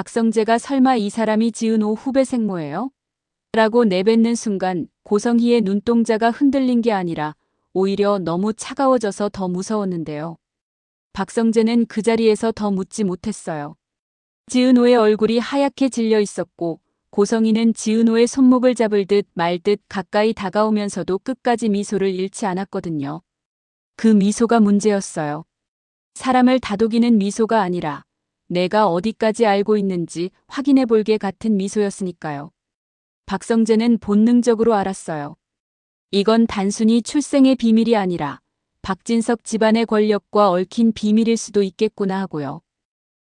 박성재가 설마 이 사람이 지은호 후배 생모예요? 라고 내뱉는 순간 고성희의 눈동자가 흔들린 게 아니라 오히려 너무 차가워져서 더 무서웠는데요. 박성재는 그 자리에서 더 묻지 못했어요. 지은호의 얼굴이 하얗게 질려 있었고 고성희는 지은호의 손목을 잡을 듯 말 듯 가까이 다가오면서도 끝까지 미소를 잃지 않았거든요. 그 미소가 문제였어요. 사람을 다독이는 미소가 아니라 내가 어디까지 알고 있는지 확인해 볼게 같은 미소였으니까요. 박성재는 본능적으로 알았어요. 이건 단순히 출생의 비밀이 아니라 박진석 집안의 권력과 얽힌 비밀일 수도 있겠구나 하고요.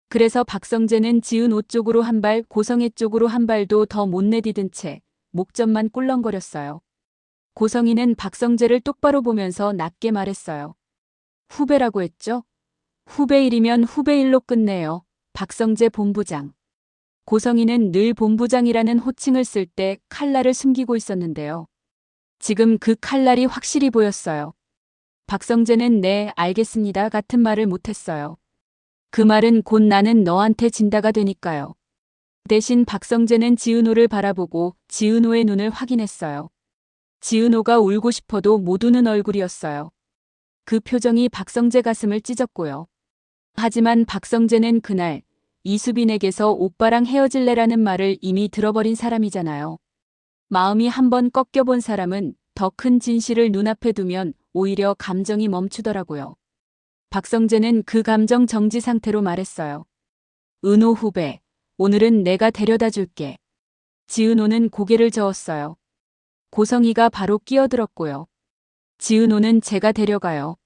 그래서 박성재는 지은호 쪽으로 한 발, 고성애 쪽으로 한 발도 더 못 내디딘 채 목젖만 꿀렁거렸어요. 고성희는 박성재를 똑바로 보면서 낮게 말했어요. 후배라고 했죠? 후배 일이면 후배 일로 끝내요. 박성재 본부장. 고성희는 늘 본부장이라는 호칭을 쓸 때 칼날을 숨기고 있었는데요. 지금 그 칼날이 확실히 보였어요. 박성재는 네, 알겠습니다 같은 말을 못했어요. 그 말은 곧 나는 너한테 진다가 되니까요. 대신 박성재는 지은호를 바라보고 지은호의 눈을 확인했어요. 지은호가 울고 싶어도 못 우는 얼굴이었어요. 그 표정이 박성재 가슴을 찢었고요. 하지만 박성재는 그날 이수빈에게서 오빠랑 헤어질래라는 말을 이미 들어버린 사람이잖아요. 마음이 한번 꺾여본 사람은 더 큰 진실을 눈앞에 두면 오히려 감정이 멈추더라고요. 박성재는 그 감정 정지 상태로 말했어요. 은호 후배, 오늘은 내가 데려다 줄게. 지은호는 고개를 저었어요. 고성희가 바로 끼어들었고요. 지은호는 제가 데려가요.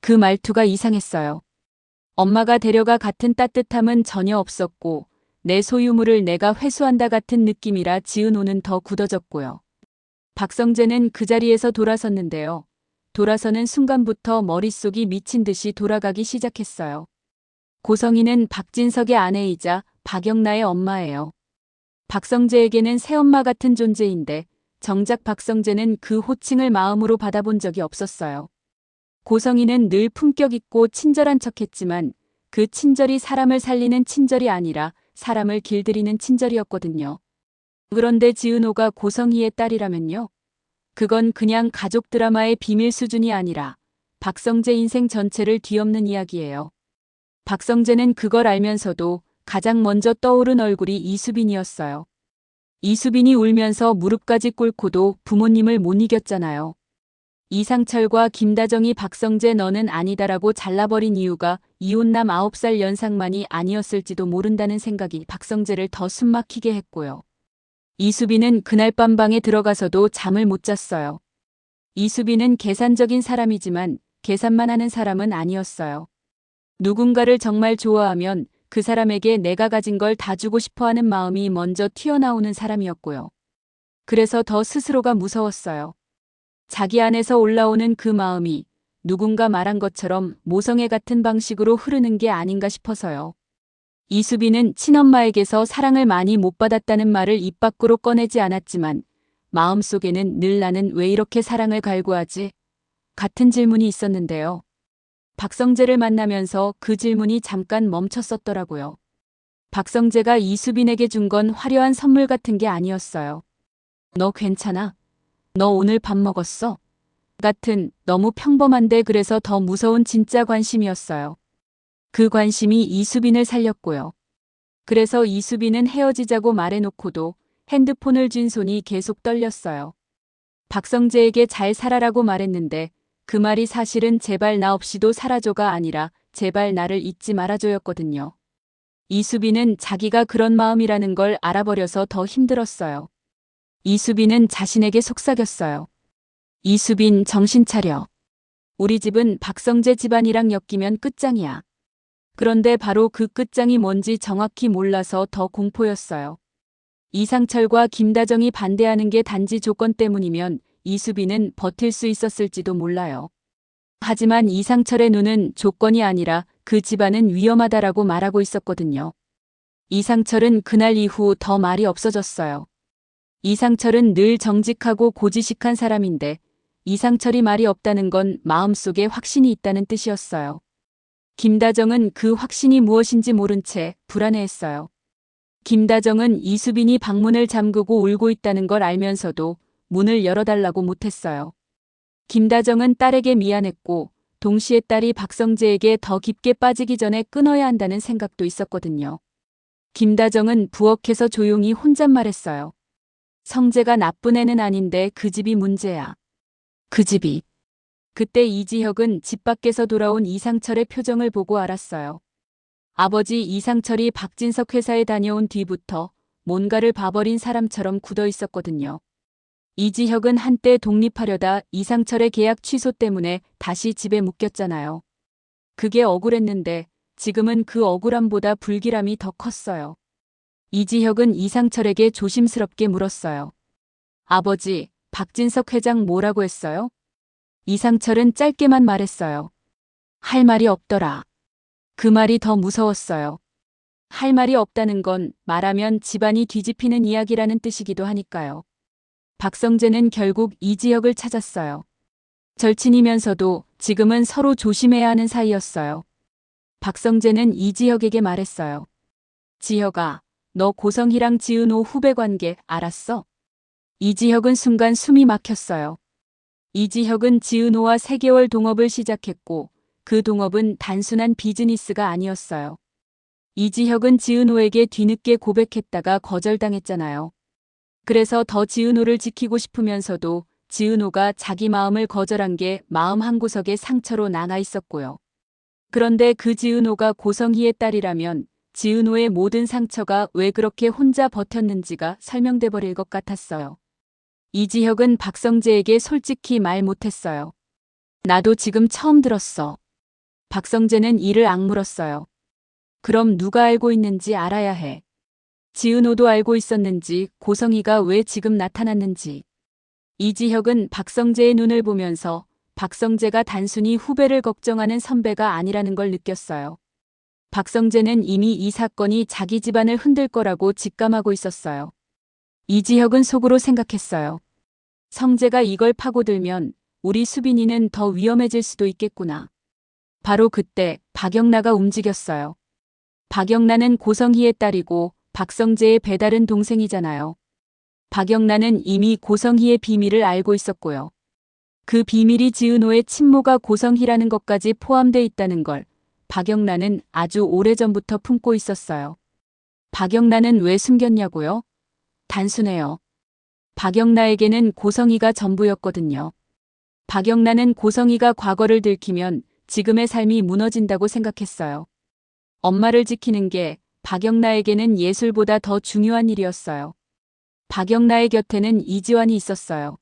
그 말투가 이상했어요. 엄마가 데려가 같은 따뜻함은 전혀 없었고 내 소유물을 내가 회수한다 같은 느낌이라 지은호는 더 굳어졌고요. 박성재는 그 자리에서 돌아섰는데요. 돌아서는 순간부터 머릿속이 미친 듯이 돌아가기 시작했어요. 고성희는 박진석의 아내이자 박영나의 엄마예요. 박성재에게는 새엄마 같은 존재인데 정작 박성재는 그 호칭을 마음으로 받아본 적이 없었어요. 고성희는 늘 품격 있고 친절한 척했지만 그 친절이 사람을 살리는 친절이 아니라 사람을 길들이는 친절이었거든요. 그런데 지은호가 고성희의 딸이라면요? 그건 그냥 가족 드라마의 비밀 수준이 아니라 박성재 인생 전체를 뒤엎는 이야기예요. 박성재는 그걸 알면서도 가장 먼저 떠오른 얼굴이 이수빈이었어요. 이수빈이 울면서 무릎까지 꿇고도 부모님을 못 이겼잖아요. 이상철과 김다정이 박성재 너는 아니다라고 잘라버린 이유가 이혼남 9살 연상만이 아니었을지도 모른다는 생각이 박성재를 더 숨막히게 했고요. 이수빈은 그날 밤 방에 들어가서도 잠을 못 잤어요. 이수빈은 계산적인 사람이지만 계산만 하는 사람은 아니었어요. 누군가를 정말 좋아하면 그 사람에게 내가 가진 걸 다 주고 싶어하는 마음이 먼저 튀어나오는 사람이었고요. 그래서 더 스스로가 무서웠어요. 자기 안에서 올라오는 그 마음이 누군가 말한 것처럼 모성애 같은 방식으로 흐르는 게 아닌가 싶어서요. 이수빈은 친엄마에게서 사랑을 많이 못 받았다는 말을 입 밖으로 꺼내지 않았지만 마음속에는 늘 나는 왜 이렇게 사랑을 갈구하지? 같은 질문이 있었는데요. 박성재를 만나면서 그 질문이 잠깐 멈췄었더라고요. 박성재가 이수빈에게 준 건 화려한 선물 같은 게 아니었어요. 너 괜찮아? 너 오늘 밥 먹었어? 같은 너무 평범한데 그래서 더 무서운 진짜 관심이었어요. 그 관심이 이수빈을 살렸고요. 그래서 이수빈은 헤어지자고 말해놓고도 핸드폰을 쥔 손이 계속 떨렸어요. 박성재에게 잘 살아라고 말했는데 그 말이 사실은 제발 나 없이도 살아줘가 아니라 제발 나를 잊지 말아줘였거든요. 이수빈은 자기가 그런 마음이라는 걸 알아버려서 더 힘들었어요. 이수빈은 자신에게 속삭였어요. 이수빈 정신 차려. 우리 집은 박성재 집안이랑 엮이면 끝장이야. 그런데 바로 그 끝장이 뭔지 정확히 몰라서 더 공포였어요. 이상철과 김다정이 반대하는 게 단지 조건 때문이면 이수빈은 버틸 수 있었을지도 몰라요. 하지만 이상철의 눈은 조건이 아니라 그 집안은 위험하다라고 말하고 있었거든요. 이상철은 그날 이후 더 말이 없어졌어요. 이상철은 늘 정직하고 고지식한 사람인데 이상철이 말이 없다는 건 마음속에 확신이 있다는 뜻이었어요. 김다정은 그 확신이 무엇인지 모른 채 불안해했어요. 김다정은 이수빈이 방문을 잠그고 울고 있다는 걸 알면서도 문을 열어달라고 못했어요. 김다정은 딸에게 미안했고 동시에 딸이 박성재에게 더 깊게 빠지기 전에 끊어야 한다는 생각도 있었거든요. 김다정은 부엌에서 조용히 혼잣말했어요. 성재가 나쁜 애는 아닌데 그 집이 문제야. 그 집이. 그때 이지혁은 집 밖에서 돌아온 이상철의 표정을 보고 알았어요. 아버지 이상철이 박진석 회사에 다녀온 뒤부터 뭔가를 봐버린 사람처럼 굳어 있었거든요. 이지혁은 한때 독립하려다 이상철의 계약 취소 때문에 다시 집에 묶였잖아요. 그게 억울했는데 지금은 그 억울함보다 불길함이 더 컸어요. 이지혁은 이상철에게 조심스럽게 물었어요. 아버지, 박진석 회장 뭐라고 했어요? 이상철은 짧게만 말했어요. 할 말이 없더라. 그 말이 더 무서웠어요. 할 말이 없다는 건 말하면 집안이 뒤집히는 이야기라는 뜻이기도 하니까요. 박성재는 결국 이지혁을 찾았어요. 절친이면서도 지금은 서로 조심해야 하는 사이였어요. 박성재는 이지혁에게 말했어요. 지혁아, 너 고성희랑 지은호 후배 관계 알았어? 이지혁은 순간 숨이 막혔어요. 이지혁은 지은호와 3개월 동업을 시작했고 그 동업은 단순한 비즈니스가 아니었어요. 이지혁은 지은호에게 뒤늦게 고백했다가 거절당했잖아요. 그래서 더 지은호를 지키고 싶으면서도 지은호가 자기 마음을 거절한 게 마음 한구석에 상처로 남아 있었고요. 그런데 그 지은호가 고성희의 딸이라면 지은호의 모든 상처가 왜 그렇게 혼자 버텼는지가 설명돼 버릴 것 같았어요. 이지혁은 박성재에게 솔직히 말 못했어요. 나도 지금 처음 들었어. 박성재는 이를 악물었어요. 그럼 누가 알고 있는지 알아야 해. 지은호도 알고 있었는지, 고성희가 왜 지금 나타났는지. 이지혁은 박성재의 눈을 보면서 박성재가 단순히 후배를 걱정하는 선배가 아니라는 걸 느꼈어요. 박성재는 이미 이 사건이 자기 집안을 흔들 거라고 직감하고 있었어요. 이지혁은 속으로 생각했어요. 성재가 이걸 파고들면 우리 수빈이는 더 위험해질 수도 있겠구나. 바로 그때 박영나가 움직였어요. 박영나는 고성희의 딸이고 박성재의 배다른 동생이잖아요. 박영나는 이미 고성희의 비밀을 알고 있었고요. 그 비밀이 지은호의 친모가 고성희라는 것까지 포함돼 있다는 걸 박영나는 아주 오래전부터 품고 있었어요. 박영나는 왜 숨겼냐고요? 단순해요. 박영나에게는 고성희가 전부였거든요. 박영나는 고성희가 과거를 들키면 지금의 삶이 무너진다고 생각했어요. 엄마를 지키는 게 박영나에게는 예술보다 더 중요한 일이었어요. 박영나의 곁에는 이지환이 있었어요.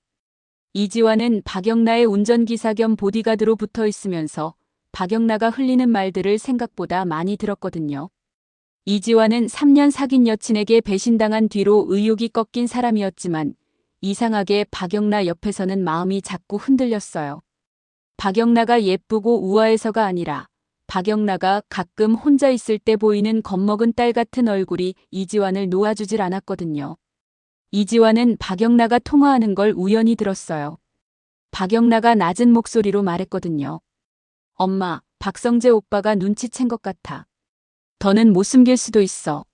이지환은 박영나의 운전기사 겸 보디가드로 붙어 있으면서 박영나가 흘리는 말들을 생각보다 많이 들었거든요. 이지환은 3년 사귄 여친에게 배신당한 뒤로 의욕이 꺾인 사람이었지만 이상하게 박영나 옆에서는 마음이 자꾸 흔들렸어요. 박영나가 예쁘고 우아해서가 아니라 박영나가 가끔 혼자 있을 때 보이는 겁먹은 딸 같은 얼굴이 이지환을 놓아주질 않았거든요. 이지환은 박영나가 통화하는 걸 우연히 들었어요. 박영나가 낮은 목소리로 말했거든요. 엄마, 박성재 오빠가 눈치챈 것 같아. 더는 못 숨길 수도 있어.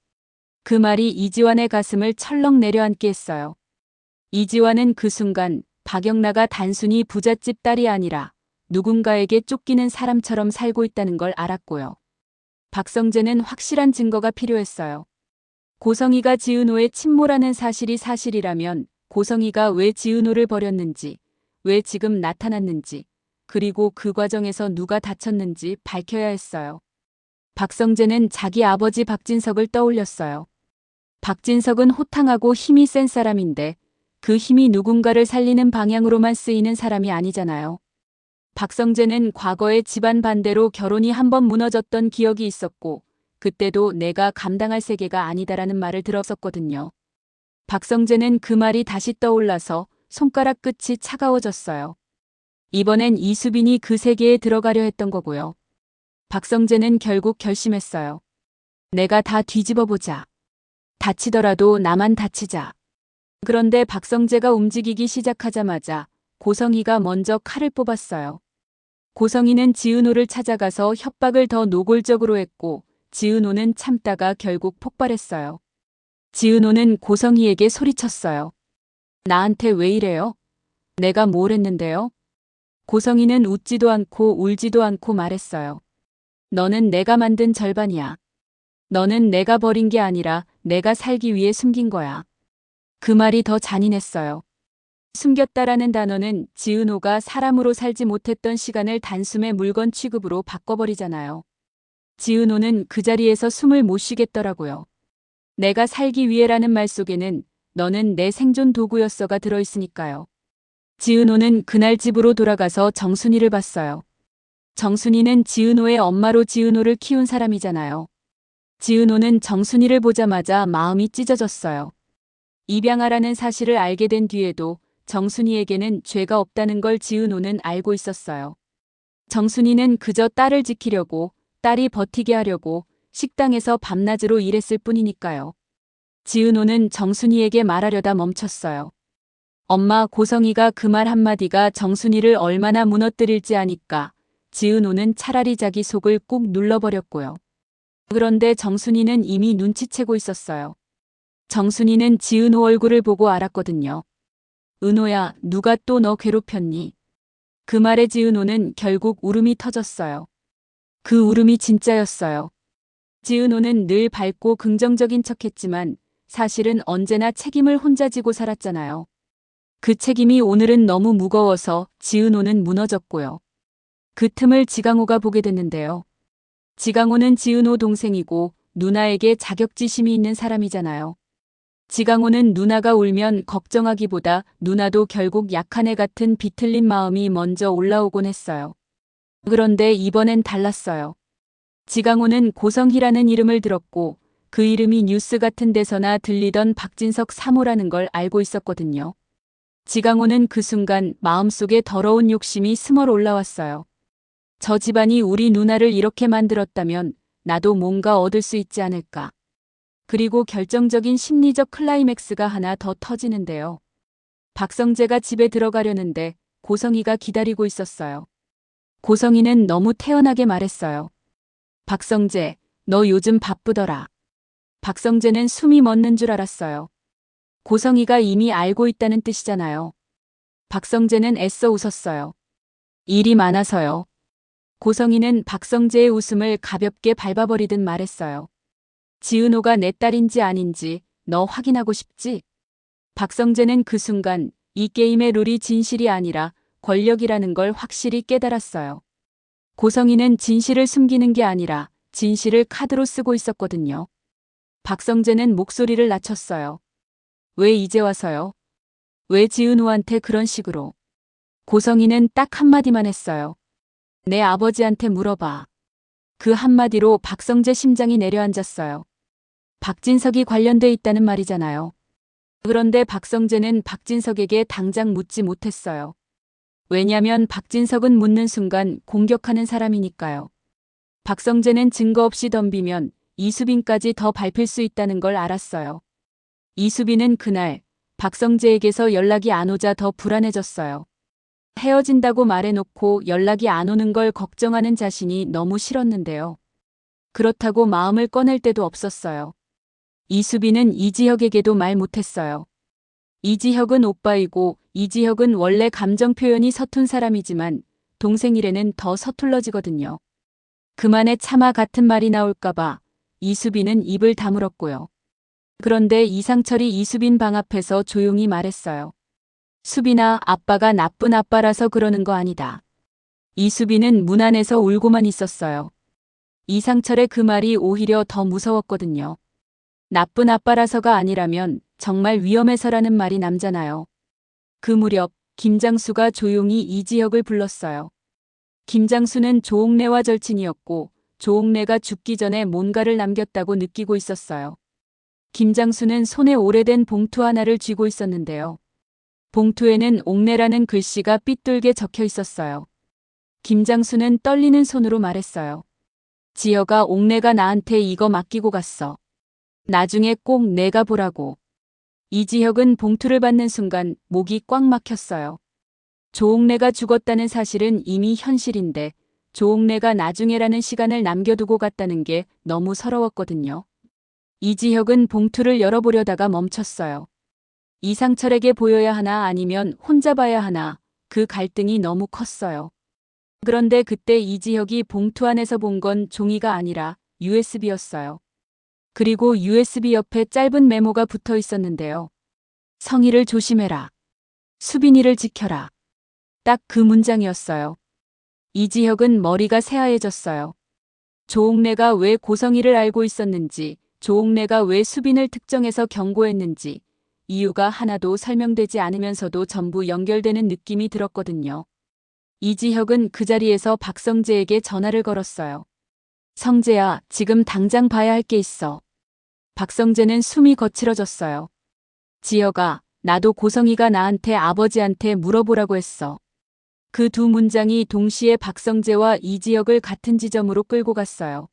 그 말이 이지환의 가슴을 철렁 내려앉게 했어요. 이지환은 그 순간 박영나가 단순히 부잣집 딸이 아니라 누군가에게 쫓기는 사람처럼 살고 있다는 걸 알았고요. 박성재는 확실한 증거가 필요했어요. 고성희가 지은호의 친모라는 사실이 사실이라면 고성희가 왜 지은호를 버렸는지, 왜 지금 나타났는지, 그리고 그 과정에서 누가 다쳤는지 밝혀야 했어요. 박성재는 자기 아버지 박진석을 떠올렸어요. 박진석은 호탕하고 힘이 센 사람인데 그 힘이 누군가를 살리는 방향으로만 쓰이는 사람이 아니잖아요. 박성재는 과거에 집안 반대로 결혼이 한번 무너졌던 기억이 있었고 그때도 내가 감당할 세계가 아니다라는 말을 들었었거든요. 박성재는 그 말이 다시 떠올라서 손가락 끝이 차가워졌어요. 이번엔 이수빈이 그 세계에 들어가려 했던 거고요. 박성재는 결국 결심했어요. 내가 다 뒤집어보자. 다치더라도 나만 다치자. 그런데 박성재가 움직이기 시작하자마자 고성희가 먼저 칼을 뽑았어요. 고성희는 지은호를 찾아가서 협박을 더 노골적으로 했고 지은호는 참다가 결국 폭발했어요. 지은호는 고성희에게 소리쳤어요. 나한테 왜 이래요? 내가 뭘 했는데요? 고성희는 웃지도 않고 울지도 않고 말했어요. 너는 내가 만든 절반이야. 너는 내가 버린 게 아니라 내가 살기 위해 숨긴 거야. 그 말이 더 잔인했어요. 숨겼다라는 단어는 지은호가 사람으로 살지 못했던 시간을 단숨에 물건 취급으로 바꿔버리잖아요. 지은호는 그 자리에서 숨을 못 쉬겠더라고요. 내가 살기 위해라는 말 속에는 너는 내 생존 도구였어가 들어있으니까요. 지은호는 그날 집으로 돌아가서 정순이를 봤어요. 정순이는 지은호의 엄마로 지은호를 키운 사람이잖아요. 지은호는 정순이를 보자마자 마음이 찢어졌어요. 입양아라는 사실을 알게 된 뒤에도 정순이에게는 죄가 없다는 걸 지은호는 알고 있었어요. 정순이는 그저 딸을 지키려고, 딸이 버티게 하려고 식당에서 밤낮으로 일했을 뿐이니까요. 지은호는 정순이에게 말하려다 멈췄어요. 엄마, 고성이가 그 말 한마디가 정순이를 얼마나 무너뜨릴지 아니까 지은호는 차라리 자기 속을 꾹 눌러버렸고요. 그런데 정순이는 이미 눈치채고 있었어요. 정순이는 지은호 얼굴을 보고 알았거든요. 은호야, 누가 또 너 괴롭혔니? 그 말에 지은호는 결국 울음이 터졌어요. 그 울음이 진짜였어요. 지은호는 늘 밝고 긍정적인 척했지만 사실은 언제나 책임을 혼자 지고 살았잖아요. 그 책임이 오늘은 너무 무거워서 지은호는 무너졌고요. 그 틈을 지강호가 보게 됐는데요. 지강호는 지은호 동생이고 누나에게 자격지심이 있는 사람이잖아요. 지강호는 누나가 울면 걱정하기보다 누나도 결국 약한 애 같은 비틀린 마음이 먼저 올라오곤 했어요. 그런데 이번엔 달랐어요. 지강호는 고성희라는 이름을 들었고 그 이름이 뉴스 같은 데서나 들리던 박진석 사모라는 걸 알고 있었거든요. 지강호는 그 순간 마음속에 더러운 욕심이 스멀 올라왔어요. 저 집안이 우리 누나를 이렇게 만들었다면 나도 뭔가 얻을 수 있지 않을까. 그리고 결정적인 심리적 클라이맥스가 하나 더 터지는데요. 박성재가 집에 들어가려는데 고성희가 기다리고 있었어요. 고성희는 너무 태연하게 말했어요. 박성재, 너 요즘 바쁘더라. 박성재는 숨이 멎는 줄 알았어요. 고성희가 이미 알고 있다는 뜻이잖아요. 박성재는 애써 웃었어요. 일이 많아서요. 고성희는 박성재의 웃음을 가볍게 밟아버리듯 말했어요. 지은호가 내 딸인지 아닌지 너 확인하고 싶지? 박성재는 그 순간 이 게임의 룰이 진실이 아니라 권력이라는 걸 확실히 깨달았어요. 고성희는 진실을 숨기는 게 아니라 진실을 카드로 쓰고 있었거든요. 박성재는 목소리를 낮췄어요. 왜 이제 와서요? 왜 지은호한테 그런 식으로? 고성희는 딱 한마디만 했어요. 내 아버지한테 물어봐. 그 한마디로 박성재 심장이 내려앉았어요. 박진석이 관련돼 있다는 말이잖아요. 그런데 박성재는 박진석에게 당장 묻지 못했어요. 왜냐면 박진석은 묻는 순간 공격하는 사람이니까요. 박성재는 증거 없이 덤비면 이수빈까지 더 밟힐 수 있다는 걸 알았어요. 이수빈은 그날 박성재에게서 연락이 안 오자 더 불안해졌어요. 헤어진다고 말해놓고 연락이 안 오는 걸 걱정하는 자신이 너무 싫었는데요. 그렇다고 마음을 꺼낼 데도 없었어요. 이수빈은 이지혁에게도 말 못했어요. 이지혁은 오빠이고 이지혁은 원래 감정 표현이 서툰 사람이지만 동생이래는 더 서툴러지거든요. 그만에 차마 같은 말이 나올까봐 이수빈은 입을 다물었고요. 그런데 이상철이 이수빈 방 앞에서 조용히 말했어요. 수빈아, 아빠가 나쁜 아빠라서 그러는 거 아니다. 이수빈은 문 안에서 울고만 있었어요. 이상철의 그 말이 오히려 더 무서웠거든요. 나쁜 아빠라서가 아니라면 정말 위험해서라는 말이 남잖아요. 그 무렵 김장수가 조용히 이지혁을 불렀어요. 김장수는 조옥래와 절친이었고 조옥래가 죽기 전에 뭔가를 남겼다고 느끼고 있었어요. 김장수는 손에 오래된 봉투 하나를 쥐고 있었는데요. 봉투에는 옥래라는 글씨가 삐뚤게 적혀 있었어요. 김장수는 떨리는 손으로 말했어요. 지혁아, 옥래가 나한테 이거 맡기고 갔어. 나중에 꼭 내가 보라고. 이지혁은 봉투를 받는 순간 목이 꽉 막혔어요. 조옥래가 죽었다는 사실은 이미 현실인데 조옥래가 나중에라는 시간을 남겨두고 갔다는 게 너무 서러웠거든요. 이지혁은 봉투를 열어보려다가 멈췄어요. 이상철에게 보여야 하나 아니면 혼자 봐야 하나, 그 갈등이 너무 컸어요. 그런데 그때 이지혁이 봉투 안에서 본 건 종이가 아니라 USB였어요. 그리고 USB 옆에 짧은 메모가 붙어 있었는데요. 성희를 조심해라. 수빈이를 지켜라. 딱 그 문장이었어요. 이지혁은 머리가 새하얘졌어요. 조옥래가 왜 고성희를 알고 있었는지, 조옥래가 왜 수빈을 특정해서 경고했는지, 이유가 하나도 설명되지 않으면서도 전부 연결되는 느낌이 들었거든요. 이지혁은 그 자리에서 박성재에게 전화를 걸었어요. 성재야, 지금 당장 봐야 할 게 있어. 박성재는 숨이 거칠어졌어요. 지혁아, 나도 고성희가 나한테 아버지한테 물어보라고 했어. 그 두 문장이 동시에 박성재와 이지혁을 같은 지점으로 끌고 갔어요.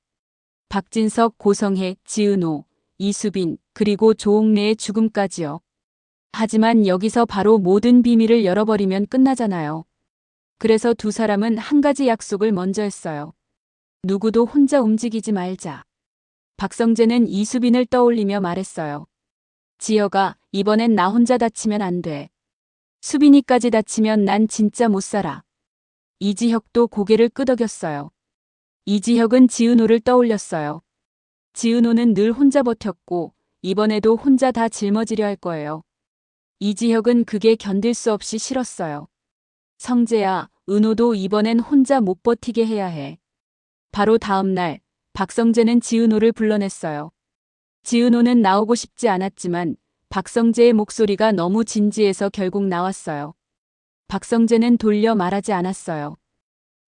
박진석, 고성혜, 지은호, 이수빈, 그리고 조옥래의 죽음까지요. 하지만 여기서 바로 모든 비밀을 열어버리면 끝나잖아요. 그래서 두 사람은 한 가지 약속을 먼저 했어요. 누구도 혼자 움직이지 말자. 박성재는 이수빈을 떠올리며 말했어요. 지혁아, 이번엔 나 혼자 다치면 안 돼. 수빈이까지 다치면 난 진짜 못 살아. 이지혁도 고개를 끄덕였어요. 이지혁은 지은호를 떠올렸어요. 지은호는 늘 혼자 버텼고 이번에도 혼자 다 짊어지려 할 거예요. 이지혁은 그게 견딜 수 없이 싫었어요. 성재야, 은호도 이번엔 혼자 못 버티게 해야 해. 바로 다음 날 박성재는 지은호를 불러냈어요. 지은호는 나오고 싶지 않았지만 박성재의 목소리가 너무 진지해서 결국 나왔어요. 박성재는 돌려 말하지 않았어요.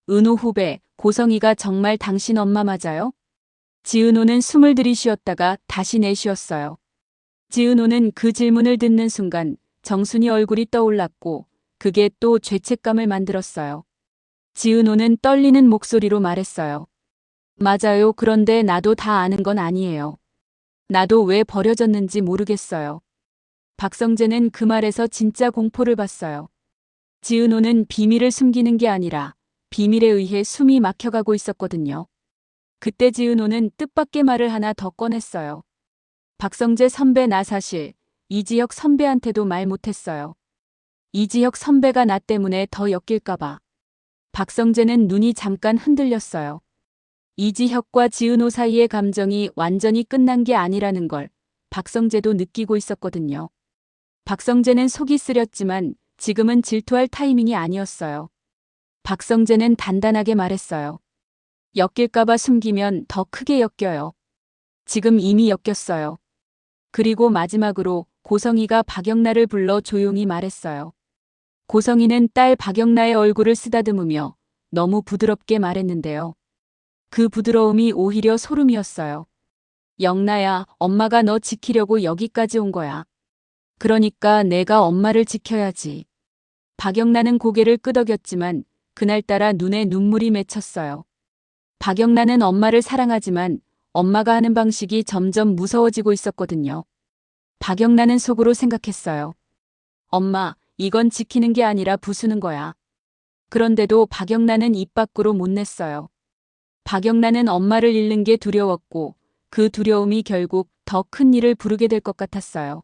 은호 후배, 고성희가 정말 당신 엄마 맞아요? 지은호는 숨을 들이쉬었다가 다시 내쉬었어요. 지은호는 그 질문을 듣는 순간 정순이 얼굴이 떠올랐고 그게 또 죄책감을 만들었어요. 지은호는 떨리는 목소리로 말했어요. 맞아요. 그런데 나도 다 아는 건 아니에요. 나도 왜 버려졌는지 모르겠어요. 박성재는 그 말에서 진짜 공포를 봤어요. 지은호는 비밀을 숨기는 게 아니라 비밀에 의해 숨이 막혀가고 있었거든요. 그때 지은호는 뜻밖의 말을 하나 더 꺼냈어요. 박성재 선배, 나 사실 이지혁 선배한테도 말 못했어요. 이지혁 선배가 나 때문에 더 엮일까봐. 박성재는 눈이 잠깐 흔들렸어요. 이지혁과 지은호 사이의 감정이 완전히 끝난 게 아니라는 걸 박성재도 느끼고 있었거든요. 박성재는 속이 쓰렸지만 지금은 질투할 타이밍이 아니었어요. 박성재는 단단하게 말했어요. 엮일까봐 숨기면 더 크게 엮여요. 지금 이미 엮였어요. 그리고 마지막으로 고성희가 박영나를 불러 조용히 말했어요. 고성희는 딸 박영나의 얼굴을 쓰다듬으며 너무 부드럽게 말했는데요. 그 부드러움이 오히려 소름이었어요. 영나야, 엄마가 너 지키려고 여기까지 온 거야. 그러니까 내가 엄마를 지켜야지. 박영나는 고개를 끄덕였지만 그날따라 눈에 눈물이 맺혔어요. 박영나는 엄마를 사랑하지만 엄마가 하는 방식이 점점 무서워지고 있었거든요. 박영나는 속으로 생각했어요. 엄마, 이건 지키는 게 아니라 부수는 거야. 그런데도 박영나는 입 밖으로 못 냈어요. 박영나는 엄마를 잃는 게 두려웠고 그 두려움이 결국 더 큰 일을 부르게 될 것 같았어요.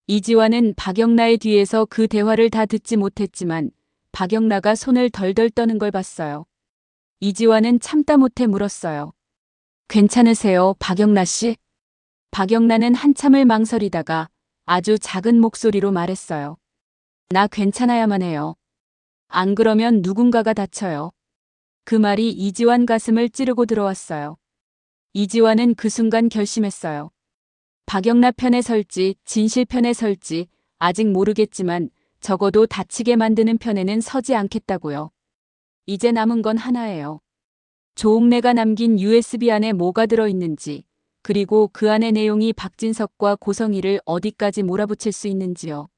이지화는 박영나의 뒤에서 그 대화를 다 듣지 못했지만 박영나가 손을 덜덜 떠는 걸 봤어요. 이지화는 참다 못해 물었어요. 괜찮으세요, 박영나 씨? 박영나는 한참을 망설이다가 아주 작은 목소리로 말했어요. 나 괜찮아야만 해요. 안 그러면 누군가가 다쳐요. 그 말이 이지환 가슴을 찌르고 들어왔어요. 이지환은 그 순간 결심했어요. 박영나 편에 설지 진실 편에 설지 아직 모르겠지만 적어도 다치게 만드는 편에는 서지 않겠다고요. 이제 남은 건 하나예요. 조옥래가 남긴 USB 안에 뭐가 들어있는지, 그리고 그 안의 내용이 박진석과 고성희를 어디까지 몰아붙일 수 있는지요.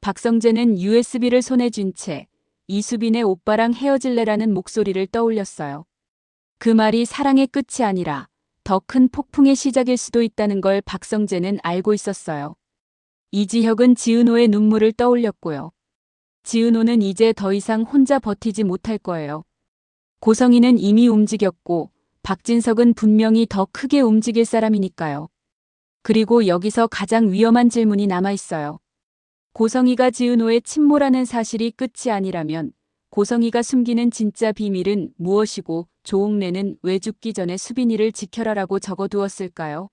박성재는 USB를 손에 쥔 채 이수빈의 오빠랑 헤어질래라는 목소리를 떠올렸어요. 그 말이 사랑의 끝이 아니라 더 큰 폭풍의 시작일 수도 있다는 걸 박성재는 알고 있었어요. 이지혁은 지은호의 눈물을 떠올렸고요. 지은호는 이제 더 이상 혼자 버티지 못할 거예요. 고성희는 이미 움직였고 박진석은 분명히 더 크게 움직일 사람이니까요. 그리고 여기서 가장 위험한 질문이 남아 있어요. 고성희가 지은호의 침모라는 사실이 끝이 아니라면 고성희가 숨기는 진짜 비밀은 무엇이고 조옥래는 왜 죽기 전에 수빈이를 지켜라라고 적어두었을까요?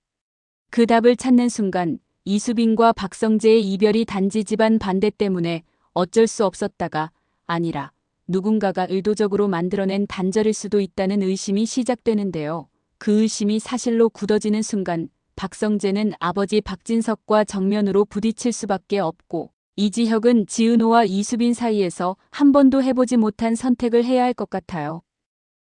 그 답을 찾는 순간 이수빈과 박성재의 이별이 단지 집안 반대 때문에 어쩔 수 없었다가 아니라 누군가가 의도적으로 만들어낸 단절일 수도 있다는 의심이 시작되는데요. 그 의심이 사실로 굳어지는 순간 박성재는 아버지 박진석과 정면으로 부딪힐 수밖에 없고 이지혁은 지은호와 이수빈 사이에서 한 번도 해보지 못한 선택을 해야 할 것 같아요.